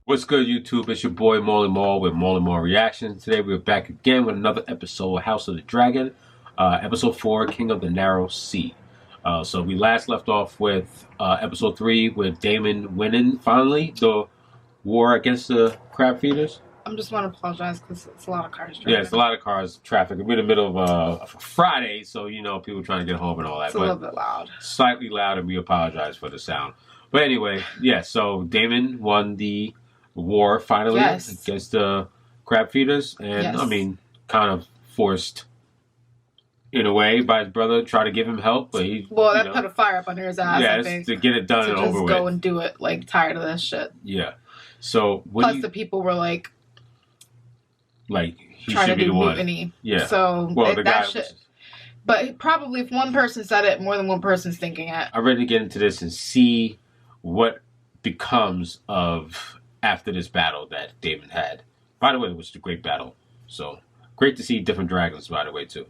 What's good, YouTube? It's your boy Maal with Maal Reaction. Today we're back again with another episode of House of the Dragon, episode 4, King of the Narrow Sea. So we last left off with episode 3 with Daemon winning finally the war against the crab feeders. I just want to apologize because it's a lot of cars driving. Yeah, it's a lot of cars, traffic. We're in the middle of a Friday, so you know people trying to get home and all that. It's a little bit loud. Slightly loud, and we apologize for the sound. But anyway, yeah. So Daemon won the war finally against the crab feeders, and I mean, kind of forced in a way by his brother, try to give him help, but he that put a fire up under his ass. Yeah, I think, to get it done and over with. Just go and do it. Like, tired of this shit. Yeah. So plus the people were like he trying should to be do the mutiny. One. Yeah. So well, that shit. But probably if one person said it, more than one person's thinking it. I'm ready to get into this and see what becomes of after this battle that Daemon had. By the way, it was a great battle. So great to see different dragons, by the way, too.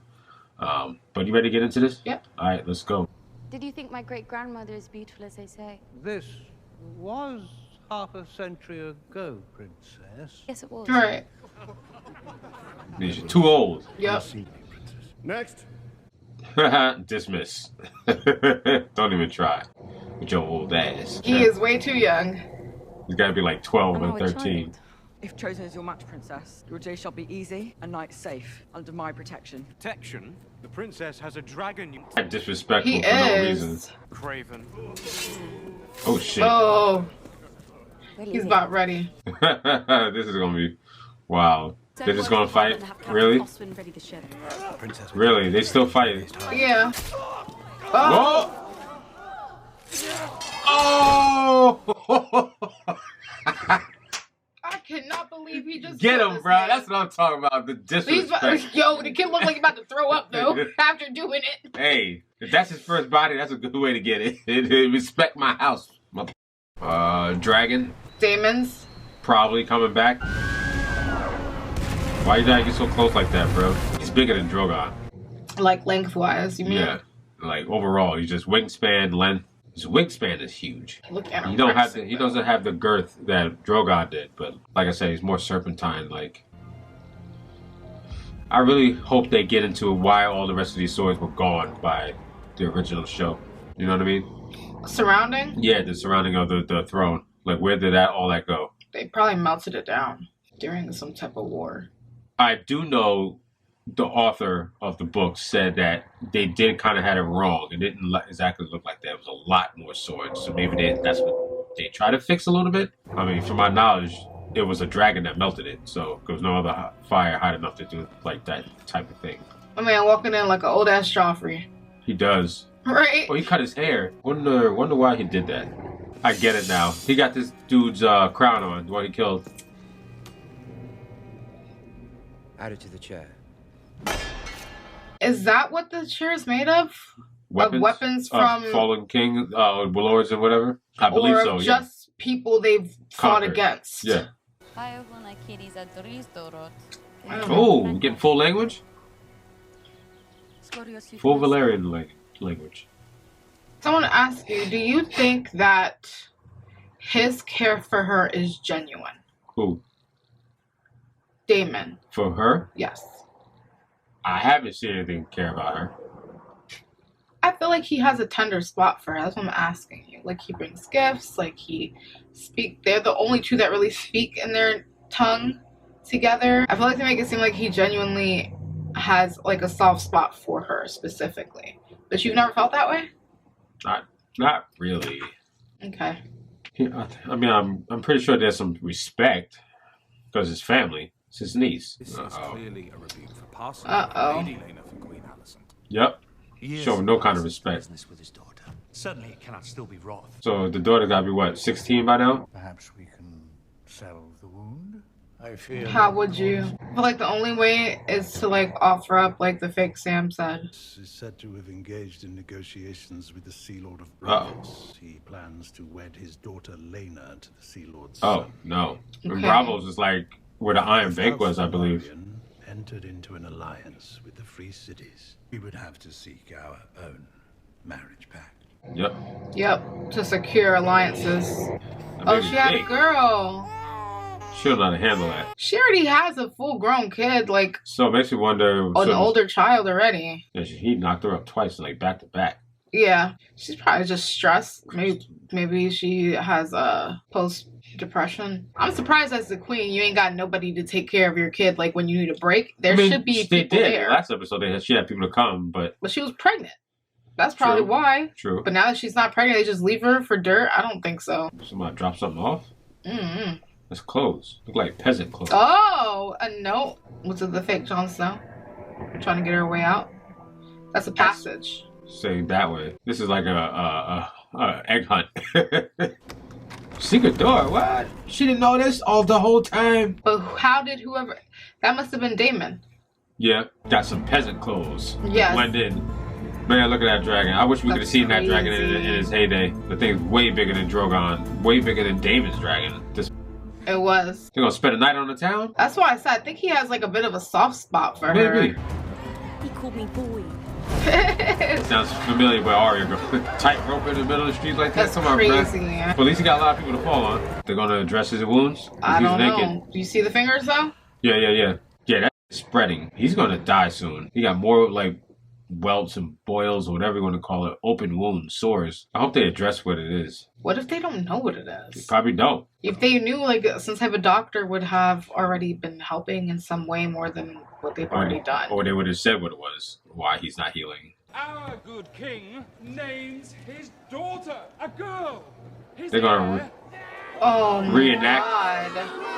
But you ready to get into this? Yeah. All right, let's go. Did you think my great-grandmother is beautiful as they say? This was half a century ago, Princess. Yes, it was. All right. You're too old. Yep. Next. Dismiss. Don't even try with your old ass. He is way too young. He's got to be like 12 or 13. Child. If chosen as your match, Princess, your day shall be easy and night safe under my protection. Protection? The princess has a dragon. Disrespectful He for no is. reason. Craven. Oh shit. Oh. He's about ready. This is gonna be wow. They're just gonna fight? Really? Princess. Really? They still fighting? Yeah. Whoa! Oh! I cannot believe he just Get killed him, this bro. man. That's what I'm talking about. The disrespect. Yo, the kid looked like he's about to throw up though after doing it. Hey, if that's his first body, that's a good way to get it. Respect my house. Dragon. Daemon's Probably coming back. Why you gotta get so close like that, bro? He's bigger than Drogon. like lengthwise, you mean? Yeah. Like overall, he's just wingspan, length. His wingspan is huge. Look at him. He doesn't have the girth that Drogon did, but like I said, he's more serpentine. Like, I really hope they get into why all the rest of these swords were gone by the original show. You know what I mean? Surrounding? Yeah, the surrounding of the throne. Like, where did all that go? They probably melted it down during some type of war. I do know the author of the book said that they did kind of had it wrong. It didn't exactly look like that. It was a lot more swords. So maybe that's what they tried to fix a little bit. I mean, from my knowledge, it was a dragon that melted it. So there was no other fire hot enough to do like that type of thing. I mean, walking in like an old ass Joffrey. He does. Right? Oh, he cut his hair. Wonder why he did that. I get it now. He got this dude's crown on, the one he killed. Add it to the chair. Is that what the chair is made of? Weapons from Fallen King, warlords and whatever? I believe so, yeah. Just people they've fought against. Yeah. Oh, Oh, we getting full language? Full Valerian language. So I want to ask you, do you think that his care for her is genuine? Who? Daemon. For her? Yes. I haven't seen anything care about her. I feel like he has a tender spot for her. That's what I'm asking you. Like, he brings gifts, like they're the only two that really speak in their tongue together. I feel like they make it seem like he genuinely has like a soft spot for her specifically. But you've never felt that way? Not really. Okay. I mean, I'm pretty sure there's some respect because it's family. It's his niece. This is clearly a rebuke for passing Uh-oh. for Queen Alicent. Yep. Show no kind of respect. With his daughter. Certainly it cannot still be wrath. So the daughter gotta be what, 16 by now? Perhaps we can salve the wound? I fear. How would you? I feel like the only way is to like offer up like the fake Sam said. Is said to have engaged in negotiations with the Sea Lord of Bravos. He plans to wed his daughter Lena to the Sea Lord's son. No. And Okay. Bravos is like where the Iron Bank was, I believe. Valerian entered into an alliance with the Free Cities. We would have to seek our own marriage pact. Yep. Yep. To secure alliances. That Oh, baby's she had a big. girl. She don't know how to handle that. She already has a full-grown kid, like, So it makes me wonder. an older child already. Yeah, he knocked her up twice, like back to back. Yeah, she's probably just stressed. Maybe she has a post-depression. I'm surprised as the queen, you ain't got nobody to take care of your kid. Like when you need a break, there should be people there. Last episode, she had people to come, but she was pregnant. That's probably why. True. But now that she's not pregnant, they just leave her for dirt. I don't think so. Somebody drop something off. Mm-hmm. It's clothes. Look like peasant clothes. Oh, a note. Was it the fake Jon Snow? Trying to get her way out. That's a passage. Say that way. This is like a egg hunt. Secret door. What? She didn't know this all the whole time. But how did whoever? That must have been Daemon. Yeah, got some peasant clothes. Yes. Blend in. Man, look at that dragon. I wish we could have seen that dragon in his heyday. The thing's way bigger than Drogon. Way bigger than Daemon's dragon. It was. They're gonna spend a night on the town? That's why I said I think he has like a bit of a soft spot for her. Maybe. He called me boy. Sounds familiar with Arya. Tight rope in the middle of the street like that. That's crazy, man. But at least he got a lot of people to fall on. They're gonna address his wounds. I don't naked. know. Do you see the fingers though? Yeah, that's spreading. He's gonna die soon. He got more like welts and boils or whatever you want to call it. Open wounds, sores. I hope they address what it is. What if they don't know what it They is? probably don't. If they knew, like, some type of doctor would have already been helping in some way more than what they've already done. Or they would have said what it was. Why he's not healing. Our good king names his daughter a girl. They're gonna Oh my reenact. God.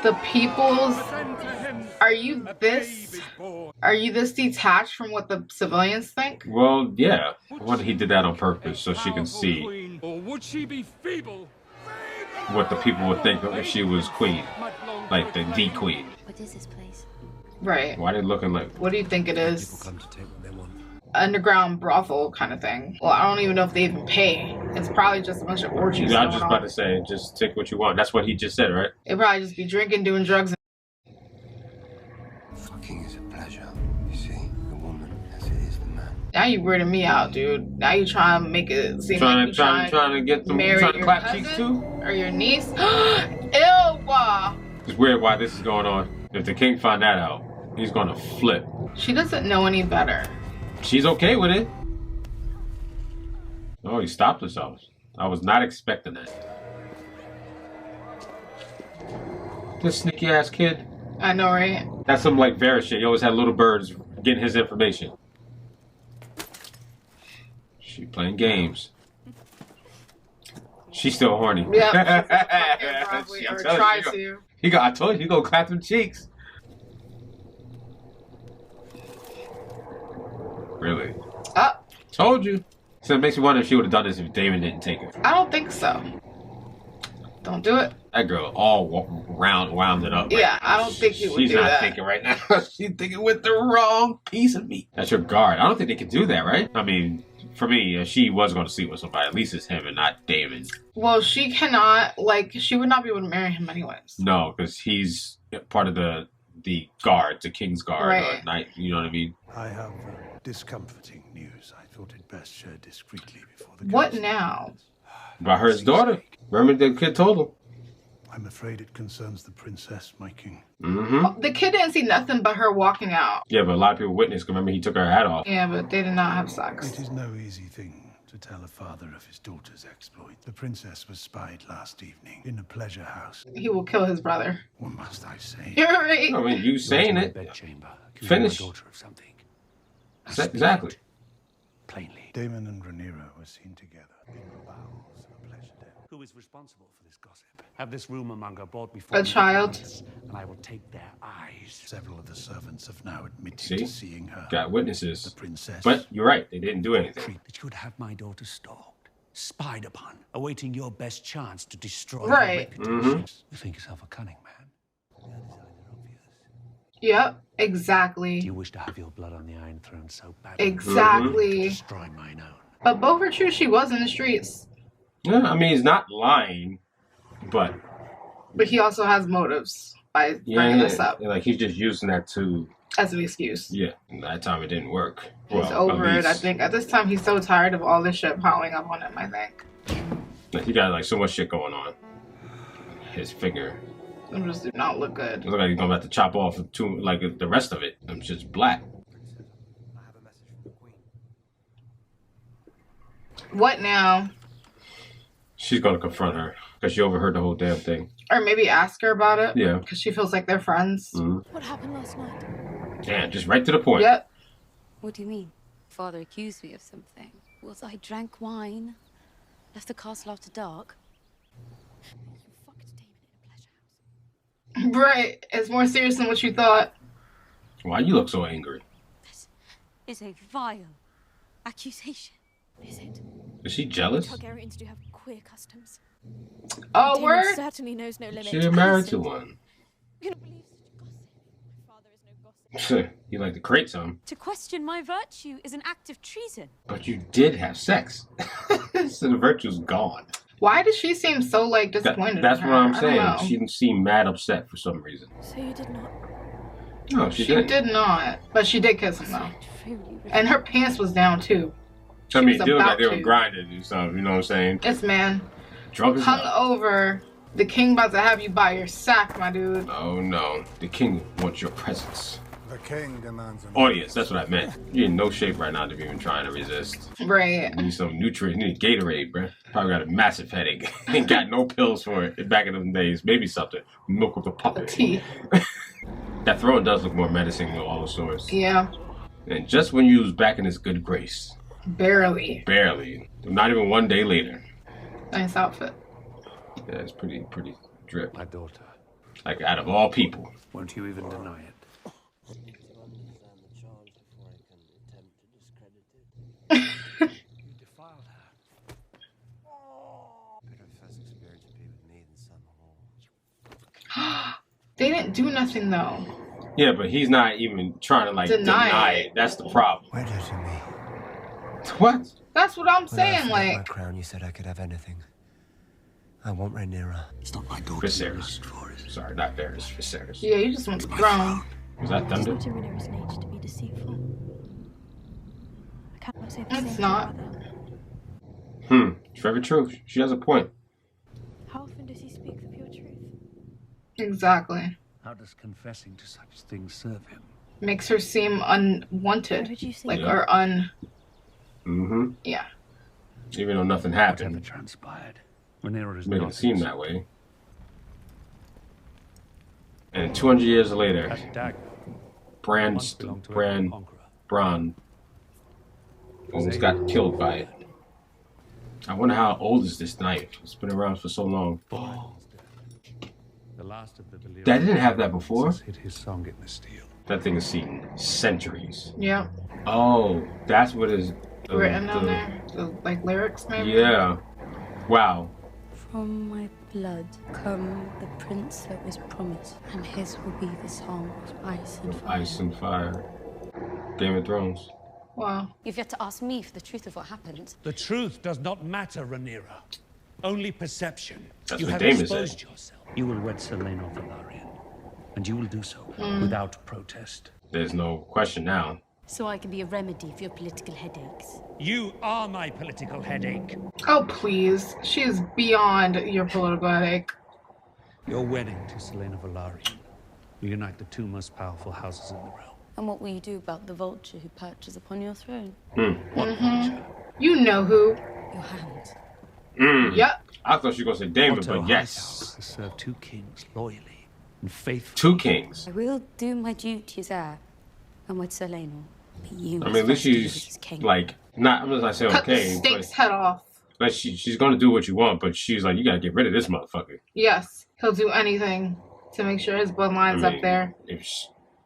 The people's... Are you this detached from what the civilians think? Well, yeah. I wonder he did that on purpose so she can see Or would she be feeble? what the people would think if she was queen. Like the queen. What is this place? Right. Why they looking like... What do you think it is? People come to take what they want. Underground brothel kind of thing. Well, I don't even know if they even pay. It's probably just a bunch of orgies. I was just about to say, just take what you want. That's what he just said, right? They probably just be drinking, doing drugs. Fucking is a pleasure. You see, the woman as it is the man. Now you weirding me out, dude. Now you trying to make it seem like you trying to get them, marry trying to your clap cousin cheeks too? or your niece. Ew! It's weird why this is going on. If the king find that out, he's gonna flip. She doesn't know any better. She's okay with it. Oh, he stopped himself. I was not expecting that. This sneaky ass kid. I know, right? That's some like Varys shit. He always had little birds getting his information. She playing games. She's still horny. Yep. Probably, or try to. I told you, he gonna clap them cheeks. Really? Told you. So it makes me wonder if she would have done this if Daemon didn't take her. I don't think so. Don't do it. That girl all wound it up. Yeah, I don't think he would do that. She's not thinking right now. She's thinking with the wrong piece of meat. That's your guard. I don't think they could do that, right? I mean, for me, if she was going to sleep with somebody, at least it's him and not Daemon. Well, she cannot, like, she would not be able to marry him anyways. No, because he's part of the guard, the king's guard, right. Or knight, you know what I mean? I have discomforting news. I thought it best shared discreetly before the What council. now? About her daughter. Remember the kid told him. I'm afraid it concerns the princess, my king. Mm-hmm. The kid didn't see nothing but her walking out. Yeah, but a lot of people witnessed. Remember, he took her hat off. Yeah, but they did not have sex. It is no easy thing to tell a father of his daughter's exploit. The princess was spied last evening in a pleasure house. He will kill his brother. What must I say? You're right. I mean, you saying it. Bedchamber, Finish. daughter of something. Exactly. Plainly. Damon and Rhaenyra were seen together in the bowels of a pleasure den. Who is responsible for this gossip? Have this rumor monger brought before A child. and I will take their eyes. Several of the servants have now admitted See? to seeing her. Got witnesses. The princess. But you're right. They didn't do anything. That you would have my daughter stalked, spied upon, awaiting your best chance to destroy Right. her reputation. Mm-hmm. You think yourself a cunning man. Yep, exactly. Do you wish to have your blood on the Iron Throne so badly? Exactly. Destroy mine own. But both are true. She was in the streets. Yeah, I mean, he's not lying, but But he also has motives by bringing this up like he's just using that to as an excuse. Yeah, and that time it didn't work. He's Well, over at it. I least- think at this time he's so tired of all this shit piling up on him. I think. Like, he got like so much shit going on. His finger. Them just do not look good. It looks like he's gonna have to chop off the rest of it. It's just black. I have a message from the Queen. What now? She's gonna confront her because she overheard the whole damn thing. Or maybe ask her about it. Yeah. Because she feels like they're friends. Mm-hmm. What happened last night? Damn, just right to the point. Yep. What do you mean? Father accused me of something. Was I drank wine? Left the castle after dark? You fucked Damon in a pleasure house. Right. It's more serious than what you thought. Why you look so angry? This is a vile accusation. Is it? Is she jealous? Targaryens do have queer customs. Oh, Damon word? certainly knows no limit. She married to one. You don't believe such gossip. My father is no gossip. You like to create some. To question my virtue is an act of treason. But you did have sex. So the virtue's gone. Why does she seem so, like, disappointed That's in what her? I'm I don't saying. know. She didn't seem mad upset for some reason. So you did not. No, she She didn't. did not. But she did kiss him, though. Truly And her pants was down, too. I She mean, was they look like about they were to. grinding and stuff, you know what I'm saying? Yes, man. Drunk as Hung hell. over. The king about to have you by your sack, my dude. Oh no, the king wants your presence. The king demands an Audience, that's what I meant. You're in no shape right now to be even trying to resist. Right. You need some nutrients, you need Gatorade, bruh. Probably got a massive headache. Ain't got no pills for it back in them days. Maybe something. Milk with a puppet. Tea. That throne does look more menacing than all the swords. Yeah. And just when you was back in his good grace. Barely. Barely. Not even one day later. Nice outfit. Yeah, it's pretty drip. My daughter. Like out of all people. Won't you even deny it? You defiled her. better first experience would be with me than some whore. They didn't do nothing, though. Yeah, but he's not even trying to like Deny it. That's the problem. Wedded to me. What? That's what I'm When I saying, offered up my like... crown, you said I could have anything. I want Rhaenyra. It's not my daughter. Viserys. Sorry, not Varys. Viserys. Yeah, you just want the throne. Was that It's Thunder? not in Rhaenyra's nature to be deceitful. I cannot say the It's same for not. mother. It's very true. She has a point. How often does he speak the pure truth? Exactly. How does confessing to such things serve him? Makes her seem unwanted. Why would you say Like, that? or un... Mm-hmm. Yeah. Even though nothing Whatever happened. transpired, Rhaenyra is Make not it seem innocent. that way. And 200 years later, That dagger Bran once belonged to every conqueror. Bronn almost got killed by it. I wonder how old is this knife? It's been around for so long. The last of the Valyrian That didn't have that before. hid his song in the steel. That thing has seen centuries. Yeah. Oh, that's what is Written down there. The, like, lyrics, maybe? Yeah. Wow. From my blood come the prince that was promised, and his will be the song of ice and fire. Ice and fire. Game of Thrones. Wow. You've yet to ask me for the truth of what happened. The truth does not matter, Rhaenyra. Only perception. That's you what have Daemon exposed said. yourself. You will wed Selena Velaryon, and you will do so without protest. There's no question now. So I can be a remedy for your political headaches. You are my political headache. Oh, please. She is beyond your political headache. Your wedding to Selena Velaryon will unite the two most powerful houses in the realm. And what will you do about the vulture who perches upon your throne? What vulture? You know who. Your hand. Yep. I thought she was going to say Daemon, Otto but yes. Hightower has served two kings loyally and faithfully. Two kings. I will do my duty as heir. And with Selena. But you I must mean, at least first do as she's king. like, not, I'm just not saying Cut the okay, snake's but head off. like she's going to do what you want, but she's like, you got to get rid of this motherfucker. Yes. He'll do anything to make sure his bloodline's I mean, up there.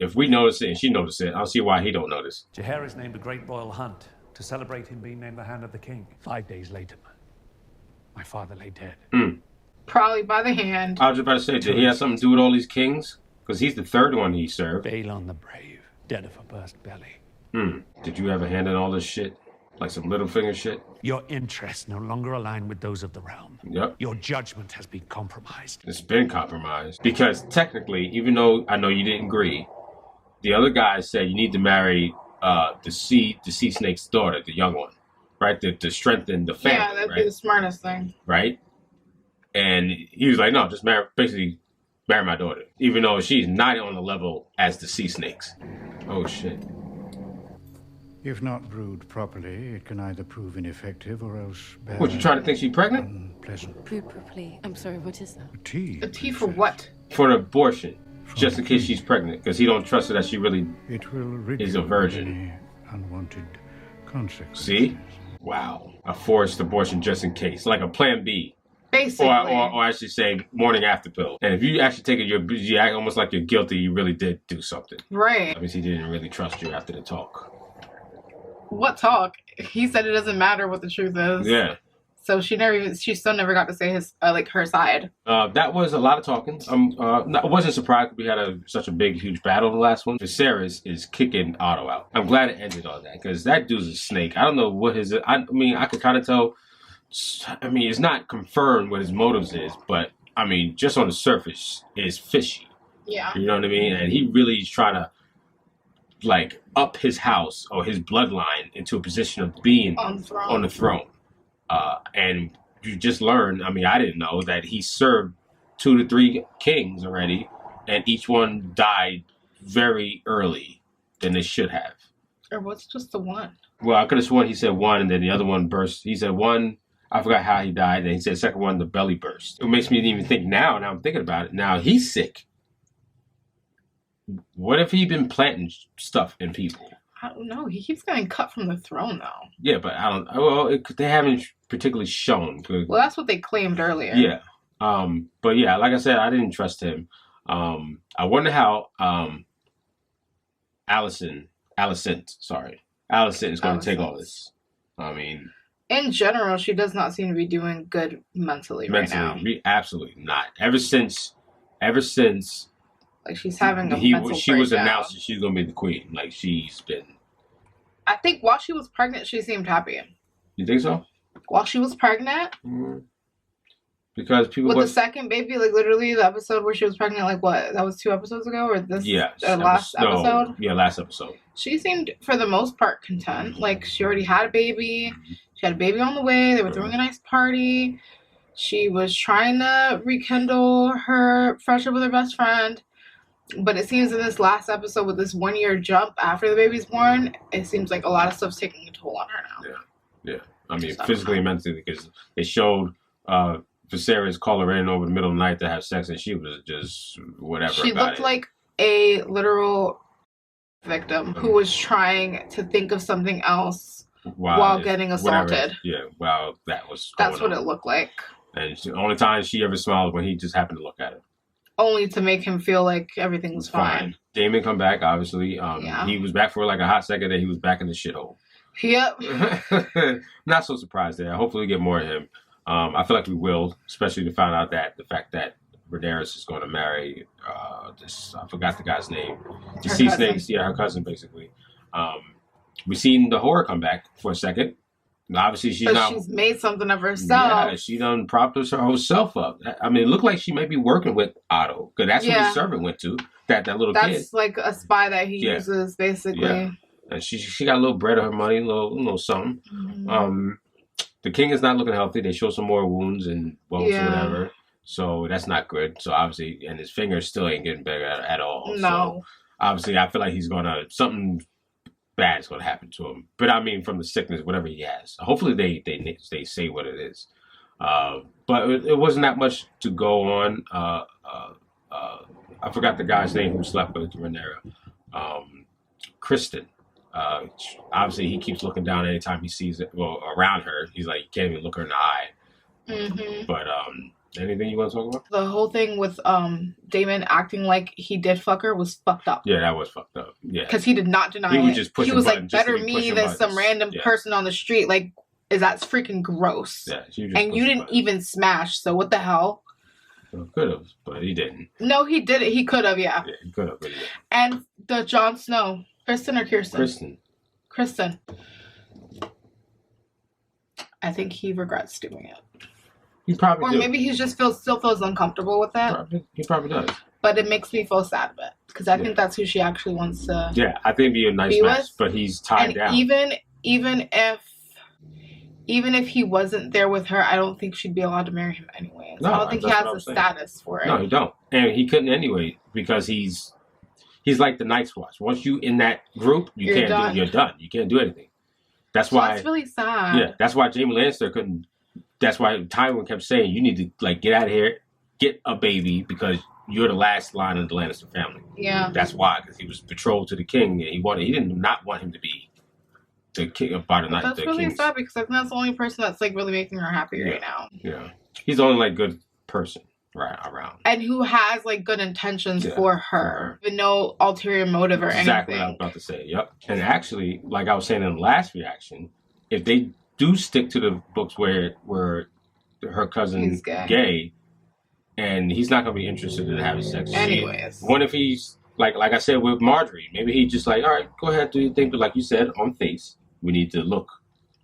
If we notice it and she notices it, I don't see why he don't notice. Jaehaerys named a great royal hunt to celebrate him being named the Hand of the King. 5 days later, my father lay dead. Probably by the hand. I was just about to say, did he have something to do with all these kings? Because he's the third one he served. Balon the Brave, dead of a burst belly. Did you have a hand in all this shit? Like some Littlefinger shit? Your interests no longer align with those of the realm. Yep. Your judgment has been compromised. It's been compromised. Because technically, even though I know you didn't agree, the other guy said you need to marry the sea snake's daughter, the young one, right? To strengthen the family, Yeah, that'd right? be the smartest thing. Right? And he was like, no, just marry, basically marry my daughter, even though she's not on the level as the sea snakes. Oh shit. If not brewed properly, it can either prove ineffective or else bear What, you trying to think she's pregnant? unpleasant. Brew properly. I'm sorry, what is that? Tea. A tea for what? For an abortion, just in case she's pregnant, because he don't trust her that she really It will rid is you a of virgin. any unwanted consequences. See? Wow. A forced abortion just in case, like a plan B. Basically. Or I should say, morning after pill. And if you actually take it, you act almost like you're guilty. You really did do something. Right. Obviously, he didn't really trust you after the talk. What talk? He said it doesn't matter what the truth is. Yeah. So she still never got to say his her side. That was a lot of talking. I wasn't surprised we had such a big, huge battle in the last one. Viserys is kicking Otto out. I'm glad it ended on that because that dude's a snake. I don't know what his. I mean, I could kind of tell. I mean, it's not confirmed what his motives is, but I mean, just on the surface, it's fishy. Yeah. You know what I mean? And he really is trying to like up his house or his bloodline into a position of being on the throne. And you just learn, I mean, I didn't know that he served 2 to 3 kings already, and each one died very early than they should have. Or what's just the one? Well, I could have sworn he said one, and then the other one burst. He said one, I forgot how he died, and he said second one, the belly burst. It makes me even think now I'm thinking about it, now he's sick. What if he'd been planting stuff in people? I don't know. He keeps getting cut from the throne, though. Yeah, but I don't. Well, they haven't particularly shown. Well, that's what they claimed earlier. Yeah. But yeah, like I said, I didn't trust him. I wonder how Alicent is going to take all this. I mean, in general, she does not seem to be doing good mentally right now. Absolutely not. Ever since. Like she's having a mental she was breakdown. announced that she's gonna be the queen. Like she's been. I think while she was pregnant, she seemed happy. You think so? While she was pregnant, because people with the second baby, like literally the episode where she was pregnant, like what? That was 2 episodes ago, or this? Yeah, last episode. Yeah, last episode. She seemed, for the most part, content. Like she already had a baby. She had a baby on the way. They were throwing a nice party. She was trying to rekindle her friendship with her best friend. But it seems in this last episode with this 1 year jump after the baby's born, it seems like a lot of stuff's taking a toll on her now. Yeah. I mean, physically and mentally, because they showed Viserys call her in over the middle of the night to have sex, and she was just whatever. She looked like a literal victim who was trying to think of something else while getting assaulted. While that was That's what it looked like. And the only time she ever smiled when he just happened to look at her. Only to make him feel like everything was fine. Damon come back, obviously. He was back for like a hot second, then he was back in the shithole. Yep. Not so surprised there. Hopefully we get more of him. I feel like we will, especially to find out that the fact that Rhaenyra is going to marry I forgot the guy's name. The sea snakes, her cousin basically. We seen the horror come back for a second. Obviously, she's made something of herself. Yeah, she done propped herself up. I mean, it looked like she may be working with Otto, because that's who the servant went to. That little kid. That's like a spy that he uses, basically. Yeah. And she got a little bread of her money, a little something. Mm-hmm. The king is not looking healthy. They show some more wounds and welts or whatever. So that's not good. So obviously, and his fingers still ain't getting better at all. No. So obviously, I feel like he's something bad is going to happen to him. But I mean, from the sickness, whatever he has. Hopefully they say what it is. But it wasn't that much to go on. I forgot the guy's name who slept with Rhaenyra. Kristen. Obviously, he keeps looking down anytime he sees it. Well, around her, he's like, he can't even look her in the eye. Mm-hmm. But anything you want to talk about? The whole thing with Damon acting like he did fuck her was fucked up. Yeah, that was fucked up. Yeah, because he did not deny it. He was like, better me than some random person on the street. Like, that's freaking gross. Yeah, and you didn't even smash. So what the hell? Well, could have, but he didn't. No, he did it. He could have. Yeah. Yeah, he could have. But he didn't. And the Jon Snow, Kristen or Kirsten? Kristen. I think he regrets doing it. He probably Or maybe he just still feels uncomfortable with that. He probably does. But it makes me feel sad a bit. Because I think that's who she actually wants to I think it'd be a nice match, but he's tied down. Even if even if he wasn't there with her, I don't think she'd be allowed to marry him anyway. No, I don't think he that's has what the I'm saying. status for it. No, he don't, and he couldn't anyway because he's like the Night's Watch. Once you in that group, you're done. You can't do anything. That's why. That's really sad. Yeah, that's why Jaime Lannister couldn't. That's why Tywin kept saying, "You need to like get out of here, get a baby, because you're the last line of the Lannister family." Yeah. That's why, because he was betrothed to the king, and he did not want him to be the king of part of night. That's really sad because I think that's the only person that's like really making her happy right now. Yeah, he's the only like good person right around, and who has like good intentions for her, with no ulterior motive or anything. Exactly what I was about to say. Yep. And actually, like I was saying in the last reaction, if they do stick to the books where her cousin's gay, and he's not gonna be interested in having sex. Anyways, what if he's like I said with Marjorie? Maybe he's just like, all right, go ahead, do your thing, but like you said, on face, we need to look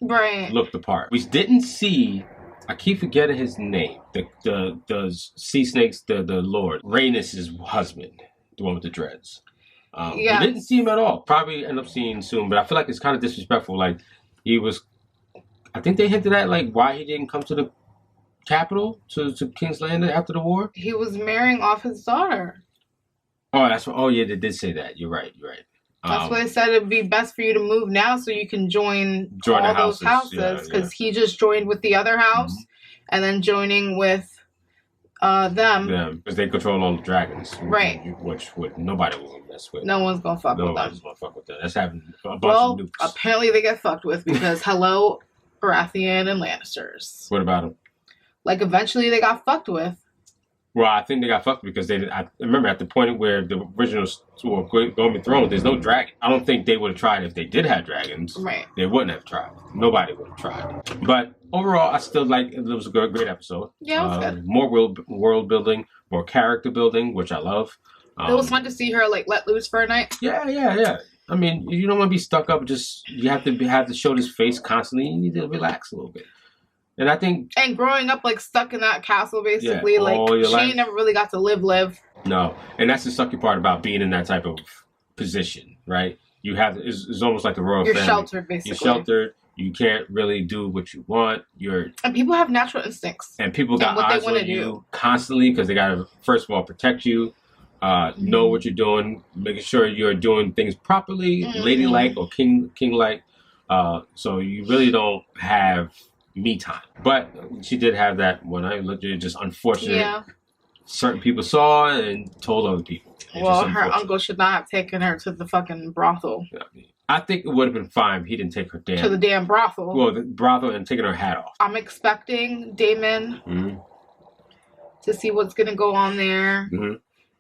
the part. We didn't see. I keep forgetting his name. The sea snakes, the Lord Rhaenys' husband, the one with the dreads. We didn't see him at all. Probably end up seeing soon, but I feel like it's kind of disrespectful. Like he was. I think they hinted at like why he didn't come to the capital to King's Landing after the war. He was marrying off his daughter. Oh, that's what. Oh yeah, they did say that. You're right. That's why they said it'd be best for you to move now so you can join all those houses. Because he just joined with the other house and then joining with them. Yeah, because they control all the dragons. Right. Which nobody will mess with. No one's going to fuck with them. Nobody's going to fuck with them. That's having a bunch of nukes. Apparently they get fucked with because hello, Baratheon and Lannisters. What about them? Like eventually they got fucked with. Well, I think they got fucked because I remember at the point where the original Game of Thrones, there's no dragon. I don't think they would have tried if they did have dragons. Right. They wouldn't have tried. Nobody would have tried. But overall, I still like it. Was a great episode. Yeah, it was good. More world building, more character building, which I love. It was fun to see her like let loose for a night. Yeah. I mean, you don't want to be stuck up. You have to show this face constantly. You need to relax a little bit. And I think... And growing up, like, stuck in that castle, basically, she never really got to live. No. And that's the sucky part about being in that type of position, right? You have... It's almost like the royal family. You're sheltered, basically. You're sheltered. You can't really do what you want. And people have natural instincts. And people got eyes on you constantly because they got to, first of all, protect you, know what you're doing, making sure you're doing things properly, ladylike or king-like. So you really don't have... me time. But she did have that when I looked at it, just unfortunate. Yeah. Certain people saw and told other people. Well, her uncle should not have taken her to the fucking brothel. I think it would have been fine if he didn't take her to the damn brothel. Well, the brothel and taking her hat off. I'm expecting Daemon to see what's going to go on there.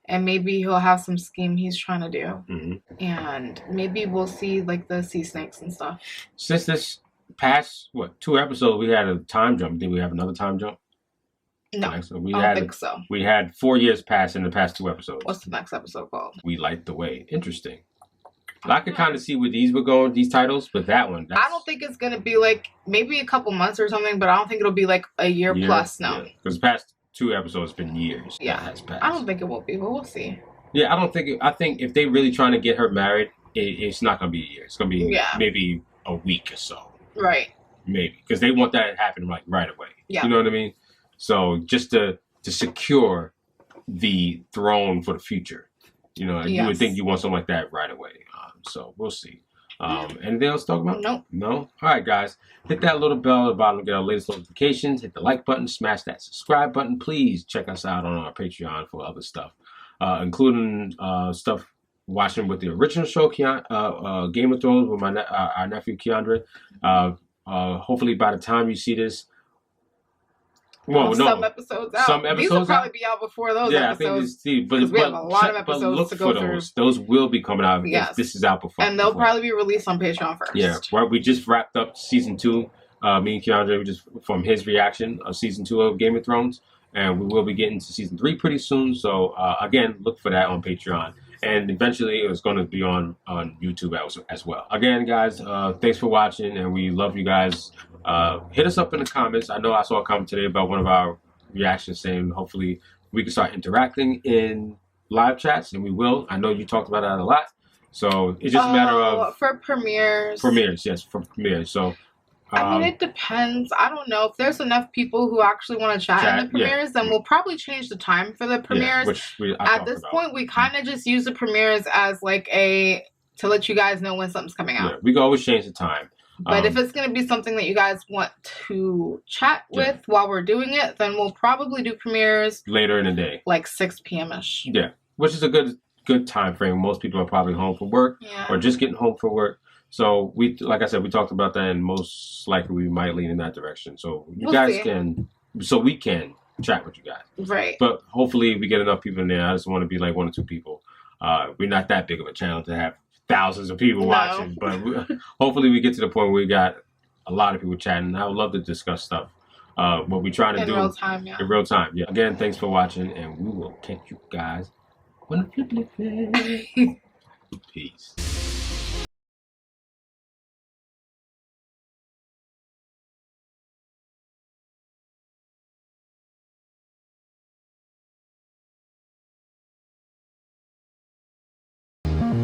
And maybe he'll have some scheme he's trying to do. And maybe we'll see like the sea snakes and stuff. Since this past 2 episodes we had a time jump. Did we have another time jump? No, I don't think so. We had 4 years pass in the past 2 episodes. What's the next episode called? We Light the Way. Interesting. I could kind of see where these were going, these titles, but that one. I don't think it's gonna be like maybe a couple months or something, but I don't think it'll be like a year plus now. Because the past 2 episodes been years. Yeah, has passed. I don't think it will be, but we'll see. Yeah, I think if they really trying to get her married, it's not gonna be a year. It's gonna be maybe a week or so. Right. Maybe because they want that to happen like right away. Yeah. You know what I mean? So just to secure the throne for the future, you would think you want something like that right away. So we'll see. Anything else to talk about? Nope. No. All right, guys. Hit that little bell at the bottom to get our latest notifications. Hit the like button. Smash that subscribe button. Please check us out on our Patreon for other stuff, including stuff. Watching with the original show, Game of Thrones, with our nephew Keandre. Hopefully, by the time you see this, some episodes out. Some episodes These will probably be out before those episodes. I think we have a lot of episodes to go through. Those will be coming out. Yes. This is out before, and they'll probably be released on Patreon first. Yeah, we just wrapped up season 2. Me and Keandre, just from his reaction of season 2 of Game of Thrones, and we will be getting to season 3 pretty soon. So again, look for that on Patreon. And eventually it's going to be on YouTube as well. Again, guys, thanks for watching, and we love you guys. Hit us up in the comments. I know I saw a comment today about one of our reactions saying hopefully we can start interacting in live chats, and we will. I know you talked about that a lot. So it's just a matter of... For premieres. Premieres, yes, for premieres. So I mean, it depends. I don't know if there's enough people who actually want to chat in the premieres. Then we'll probably change the time for the premieres. At this point, we kind of just use the premieres as like to let you guys know when something's coming out. Yeah, we can always change the time. But if it's going to be something that you guys want to chat with while we're doing it, then we'll probably do premieres later in the day, like 6 p.m.-ish. Yeah, which is a good time frame. Most people are probably home from work or just getting home from work. So like I said, we talked about that, and most likely we might lean in that direction. So we can chat with you guys. Right. But hopefully we get enough people in there. I just want to be like 1 or 2 people. We're not that big of a channel to have thousands of people watching, but hopefully we get to the point where we got a lot of people chatting. I would love to discuss stuff. What we trying to do in real time. Yeah. Again, thanks for watching, and we will catch you guys when the flip. Peace.